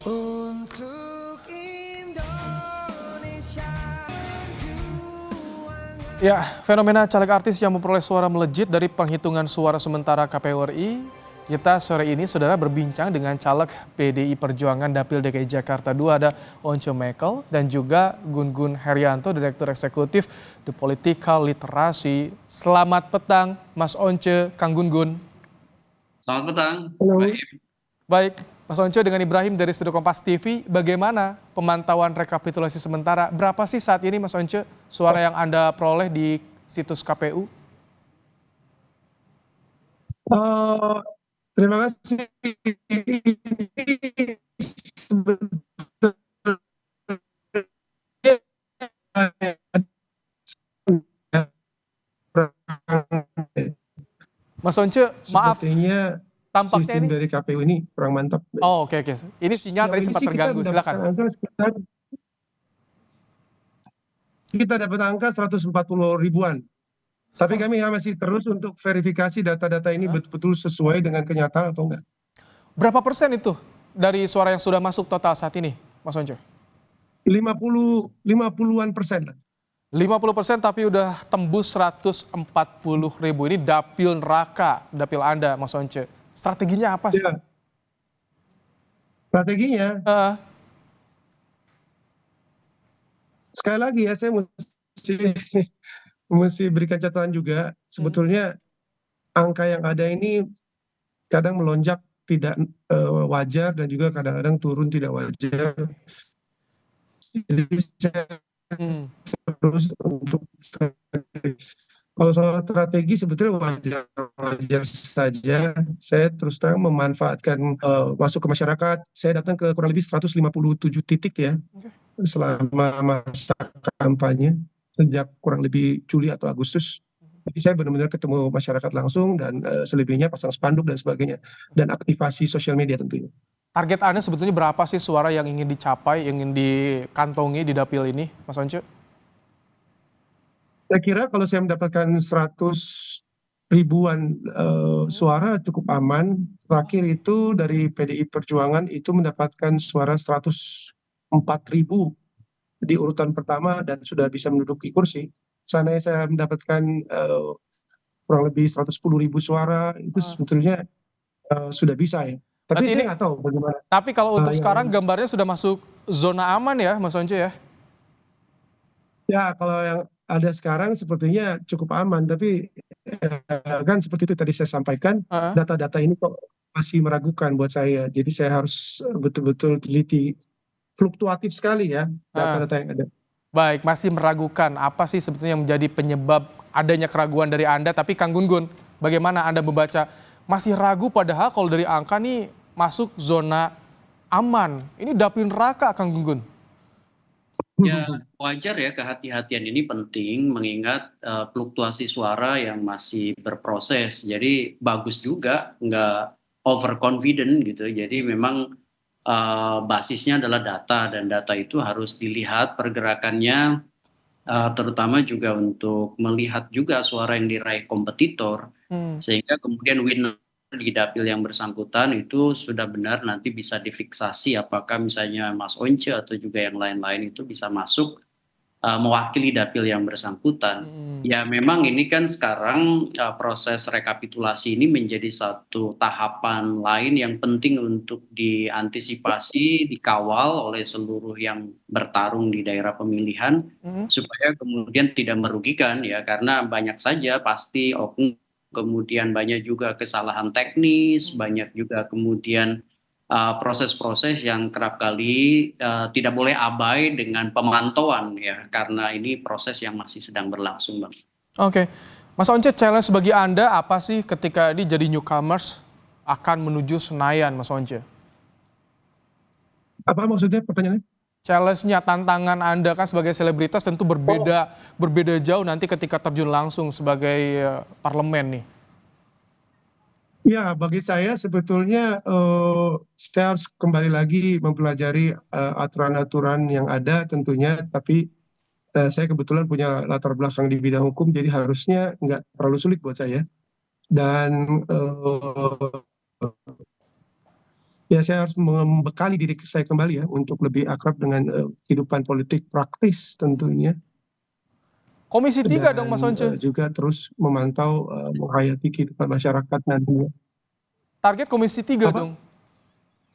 Untuk Indonesia perjuangan. Ya, fenomena caleg artis yang memperoleh suara melejit dari penghitungan suara sementara KPU RI. Kita sore ini, saudara, berbincang dengan caleg PDI Perjuangan Dapil DKI Jakarta 2, ada Once Mekel, dan juga Gun-Gun Herianto, Direktur Eksekutif The Political Literacy. Selamat petang, Mas Once, Kang Gun-Gun. Selamat petang, Halo. baik. Baik, Mas Once dengan Ibrahim dari Studio Kompas TV, bagaimana pemantauan rekapitulasi sementara? Berapa sih saat ini, Mas Once, suara yang Anda peroleh di situs KPU? Terima kasih. Mas Once, maaf, Sepertinya tampaknya sistem ini. dari KPU ini kurang mantap. Oh, oke. Ini sinyal tadi sempat terganggu, silakan. Kita dapat angka 140 ribuan. Tapi kami masih terus untuk verifikasi data-data ini betul-betul sesuai dengan kenyataan atau enggak. Berapa persen itu dari suara yang sudah masuk total saat ini, Mas Once? 50-an persen. 50% tapi udah tembus 140 ribu. Ini dapil neraka, dapil Anda, Mas Once. Strateginya apa sih? Ya. Strateginya, sekali lagi ya, saya mesti berikan catatan juga. Sebetulnya angka yang ada ini kadang melonjak tidak wajar dan juga kadang-kadang turun tidak wajar. Jadi saya terus untuk kalau soal strategi sebetulnya wajar saja. Saya terus terang memanfaatkan masuk ke masyarakat. Saya datang ke kurang lebih 157 titik ya selama masa kampanye sejak kurang lebih Juli atau Agustus. Jadi saya benar-benar ketemu masyarakat langsung dan selebihnya pasang spanduk dan sebagainya dan aktivasi sosial media tentunya. Target Anda sebetulnya berapa sih suara yang ingin dicapai, yang ingin dikantongi di dapil ini, Mas Once? Saya kira kalau saya mendapatkan 100 ribuan suara cukup aman. Terakhir itu dari PDI Perjuangan itu mendapatkan suara 104 ribu di urutan pertama dan sudah bisa menduduki kursi. Sana saya mendapatkan kurang lebih 110 ribu suara, itu sebetulnya sudah bisa ya. Tapi Berarti saya ini, nggak tahu bagaimana. tapi kalau untuk sekarang gambarnya sudah masuk zona aman ya, Mas Once ya? Ya, kalau yang ada sekarang sepertinya cukup aman, tapi kan seperti itu tadi saya sampaikan, data-data ini kok masih meragukan buat saya. Jadi saya harus betul-betul teliti. Fluktuatif sekali ya data-data yang ada. Baik, masih meragukan. Apa sih sebetulnya yang menjadi penyebab adanya keraguan dari Anda? Tapi Kang Gun-Gun, bagaimana Anda membaca? Masih ragu padahal kalau dari angka nih masuk zona aman. Ini dapil neraka, Kang Gun-Gun. Ya, wajar ya, kehati-hatian ini penting mengingat fluktuasi suara yang masih berproses. Jadi bagus juga, nggak overconfident gitu. Jadi memang basisnya adalah data dan data itu harus dilihat pergerakannya, terutama juga untuk melihat juga suara yang diraih kompetitor, sehingga kemudian winner di dapil yang bersangkutan itu sudah benar nanti bisa difiksasi apakah misalnya Mas Once atau juga yang lain-lain itu bisa masuk mewakili dapil yang bersangkutan. Ya memang ini kan sekarang proses rekapitulasi ini menjadi satu tahapan lain yang penting untuk diantisipasi, dikawal oleh seluruh yang bertarung di daerah pemilihan supaya kemudian tidak merugikan ya, karena banyak saja pasti oknum, kemudian banyak juga kesalahan teknis, banyak juga kemudian proses-proses yang kerap kali tidak boleh abai dengan pemantauan ya, karena ini proses yang masih sedang berlangsung, Bang. Oke, Mas Once, challenge bagi Anda apa sih ketika ini jadi newcomers akan menuju Senayan, Mas Once? Apa maksudnya pertanyaannya? Challenge-nya, tantangan Anda kan sebagai selebritas tentu berbeda jauh nanti ketika terjun langsung sebagai parlemen nih. Ya, bagi saya sebetulnya saya harus kembali lagi mempelajari aturan-aturan yang ada tentunya, tapi saya kebetulan punya latar belakang di bidang hukum, jadi harusnya nggak terlalu sulit buat saya. Dan ya saya harus membekali diri saya kembali ya untuk lebih akrab dengan kehidupan politik praktis tentunya, Komisi 3 dong Mas dan Once. juga terus memantau menghayati kehidupan masyarakat nantinya. Target Komisi 3 Apa? dong.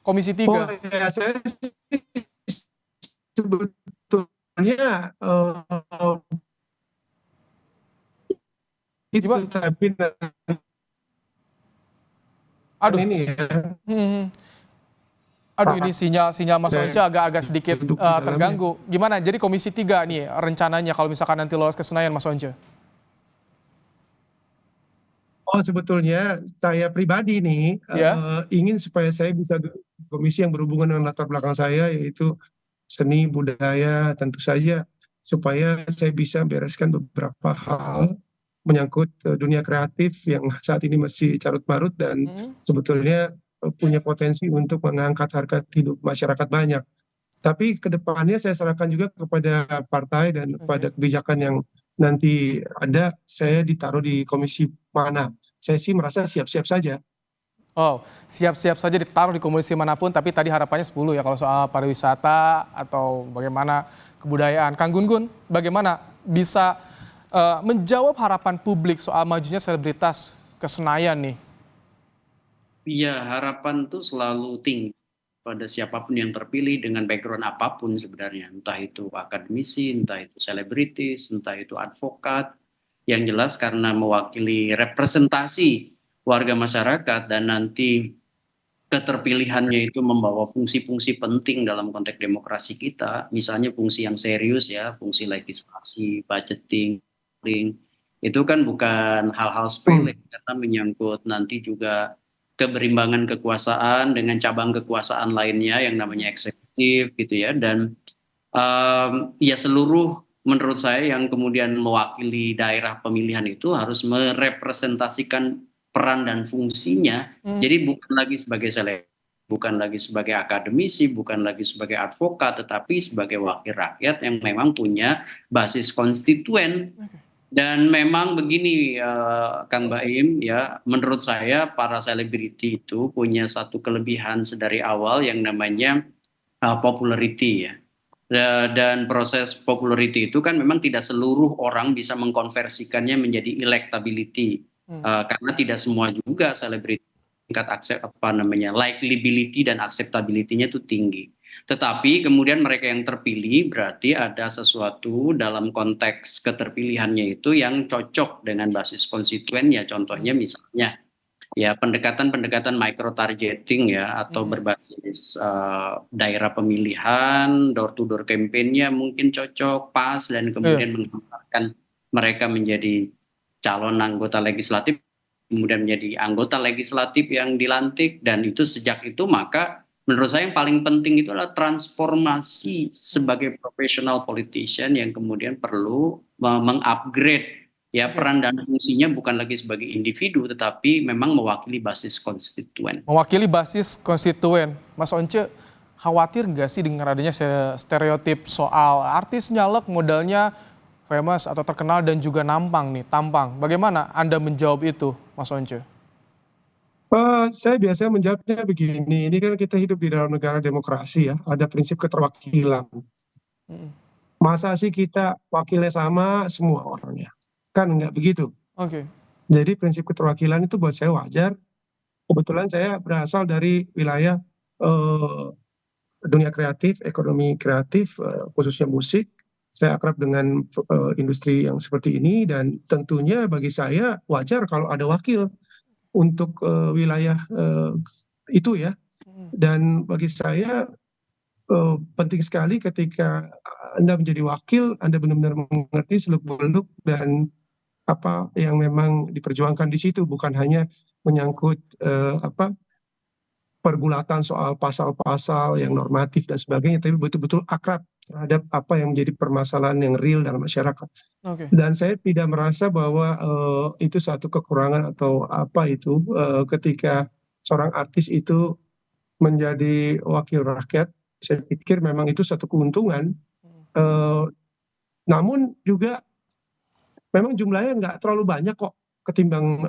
Komisi Oh 3. ya, saya sih sebetulnya itu, Gimana? tapi kan Aduh. ini ya, Hmm. Aduh, ini sinyal Mas Once saya agak sedikit duduk di dalamnya. terganggu. Gimana? Jadi Komisi 3 nih rencananya kalau misalkan nanti lolos ke Senayan Mas Once. Oh, sebetulnya saya pribadi nih Ya. ingin supaya saya bisa duduk di komisi yang berhubungan dengan latar belakang saya, yaitu seni budaya tentu saja, supaya saya bisa bereskan beberapa hal menyangkut dunia kreatif yang saat ini masih carut marut dan Hmm. sebetulnya punya potensi untuk mengangkat harkat hidup masyarakat banyak. Tapi ke depannya saya serahkan juga kepada partai dan Oke. kepada kebijakan yang nanti ada, saya ditaruh di komisi mana. Saya sih merasa siap-siap saja. Oh, siap-siap saja ditaruh di komisi manapun, tapi tadi harapannya 10 ya kalau soal pariwisata atau bagaimana kebudayaan. Kang Gun-Gun, bagaimana bisa menjawab harapan publik soal majunya selebritas ke Senayan nih? Iya, harapan tuh selalu tinggi pada siapapun yang terpilih dengan background apapun sebenarnya. Entah itu akademisi, entah itu selebritis, entah itu advokat. Yang jelas karena mewakili representasi warga masyarakat dan nanti keterpilihannya itu membawa fungsi-fungsi penting dalam konteks demokrasi kita, misalnya fungsi yang serius ya, fungsi legislasi, budgeting, itu kan bukan hal-hal sepele karena menyangkut nanti juga keberimbangan kekuasaan dengan cabang kekuasaan lainnya yang namanya eksekutif gitu ya, dan ya seluruh menurut saya yang kemudian mewakili daerah pemilihan itu harus merepresentasikan peran dan fungsinya. Hmm. Jadi bukan lagi sebagai bukan lagi sebagai akademisi, bukan lagi sebagai advokat, tetapi sebagai wakil rakyat yang memang punya basis konstituen. Dan memang begini, Kang Baim, ya, menurut saya para selebriti itu punya satu kelebihan sedari awal yang namanya popularity ya. Dan proses popularity itu kan memang tidak seluruh orang bisa mengkonversikannya menjadi electability. Karena tidak semua juga selebriti tingkat apa namanya likability dan acceptability-nya itu tinggi. Tetapi kemudian mereka yang terpilih berarti ada sesuatu dalam konteks keterpilihannya itu yang cocok dengan basis konstituennya. Contohnya misalnya ya pendekatan-pendekatan micro targeting ya atau berbasis daerah pemilihan, door to door campaign-nya mungkin cocok, pas, dan Iya. kemudian menghantarkan mereka menjadi calon anggota legislatif, kemudian menjadi anggota legislatif yang dilantik, dan itu sejak itu maka menurut saya yang paling penting itu adalah transformasi sebagai professional politician yang kemudian perlu mengupgrade ya Oke. peran dan fungsinya bukan lagi sebagai individu tetapi memang mewakili basis konstituen. Mewakili basis konstituen. Mas Once, khawatir nggak sih dengan adanya stereotip soal artis nyalek modalnya famous atau terkenal dan juga tampang. Bagaimana Anda menjawab itu, Mas Once? Saya biasanya menjawabnya begini, ini kan kita hidup di dalam negara demokrasi ya, ada prinsip keterwakilan. Masa sih kita wakilnya sama semua orangnya? Kan nggak begitu. Oke. Jadi prinsip keterwakilan itu buat saya wajar. Kebetulan saya berasal dari wilayah eh, dunia kreatif, ekonomi kreatif, khususnya musik. Saya akrab dengan industri yang seperti ini dan tentunya bagi saya wajar kalau ada wakil untuk wilayah itu ya. Dan bagi saya penting sekali ketika Anda menjadi wakil, Anda benar-benar mengerti seluk-beluk dan apa yang memang diperjuangkan di situ, bukan hanya menyangkut pergulatan soal pasal-pasal yang normatif dan sebagainya, tapi betul-betul akrab terhadap apa yang menjadi permasalahan yang real dalam masyarakat. Oke. Dan saya tidak merasa bahwa itu satu kekurangan atau apa itu ketika seorang artis itu menjadi wakil rakyat. Saya pikir memang itu satu keuntungan. Namun juga memang jumlahnya nggak terlalu banyak kok ketimbang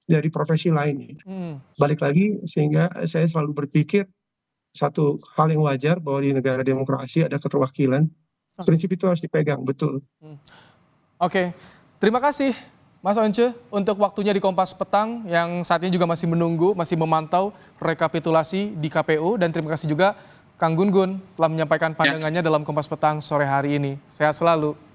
dari profesi lainnya. Balik lagi, sehingga saya selalu berpikir satu hal yang wajar bahwa di negara demokrasi ada keterwakilan. Prinsip itu harus dipegang, betul. Oke, terima kasih Mas Once untuk waktunya di Kompas Petang yang saat ini juga masih menunggu, masih memantau rekapitulasi di KPU, dan terima kasih juga Kang Gun Gun telah menyampaikan pandangannya dalam Kompas Petang sore hari ini. Sehat selalu.